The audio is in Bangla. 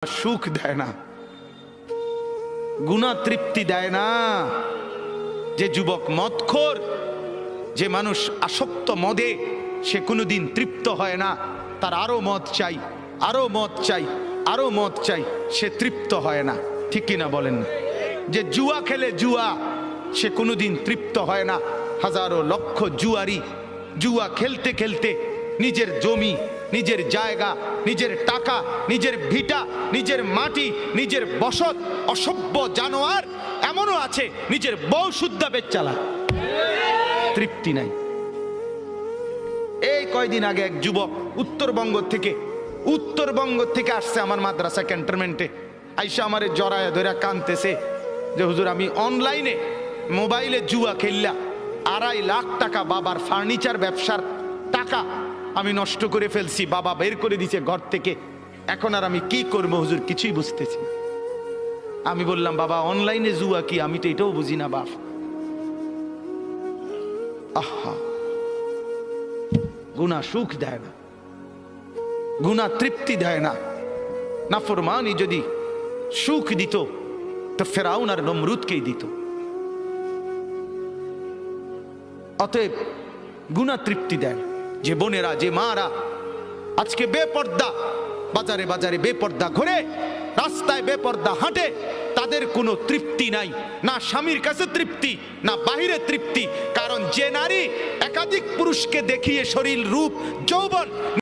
সুখ দেয় না, গুনাহ তৃপ্তি দেয় না। যে যুবক মদখোর, যে মানুষ আসক্ত মদে, সে কোনোদিন তৃপ্ত হয় না। তার আরো মদ চাই, আরো মদ চাই, আরো মদ চাই, সে তৃপ্ত হয় না। ঠিক কিনা বলেন? যে জুয়া খেলে, জুয়া, সে কোনোদিন তৃপ্ত হয় না। হাজারো লক্ষ জুয়ারি জুয়া খেলতে খেলতে নিজের জমি, নিজের জায়গা, নিজের টাকা, নিজের ভিটা, নিজের মাটি, নিজের বসত, অসভ্য জানোয়ার এমনও আছে নিজের বউ শুদ্ধা বেচ চালায়, তৃপ্তি নাই। এই কয়দিন আগে এক যুবক উত্তরবঙ্গ থেকে আসছে আমার মাদ্রাসা ক্যান্টনমেন্টে। আইসা আমারে জড়ায় ধরে কানতেছে যে হুজুর, আমি অনলাইনে মোবাইলে জুয়া খেললা 2.5 লাখ টাকা বাবার ফার্নিচার ব্যবসার টাকা আমি নষ্ট করে ফেলছি, বাবা বের করে দিছে ঘর থেকে, এখন আর আমি কি করবো হুজুর, কিছুই বুঝতেছি না। আমি বললাম, বাবা অনলাইনে জুয়া কি? আমি তো এটাও বুঝি না বাপ। আহা, গুনাহ সুখ দেয় না, গুনাহ তৃপ্তি দেয় না। নাফরমানি যদি সুখ দিত তো ফেরাউন আর নমরুদকেই দিত। অতএব গুনাহ তৃপ্তি দেয়। যে বোনেরা, যে মারা আজকে বেপর্দা, বাজারে বাজারে বেপর্দা ঘুরে, রাস্তায় বেপর্দা হাঁটে, তাদের কোনো তৃপ্তি নাই, না স্বামীর কাছে তৃপ্তি, না বাহিরে তৃপ্তি। কারণ যে নারী একাধিক পুরুষকে দেখিয়ে শরীর, রূপ, যৌবন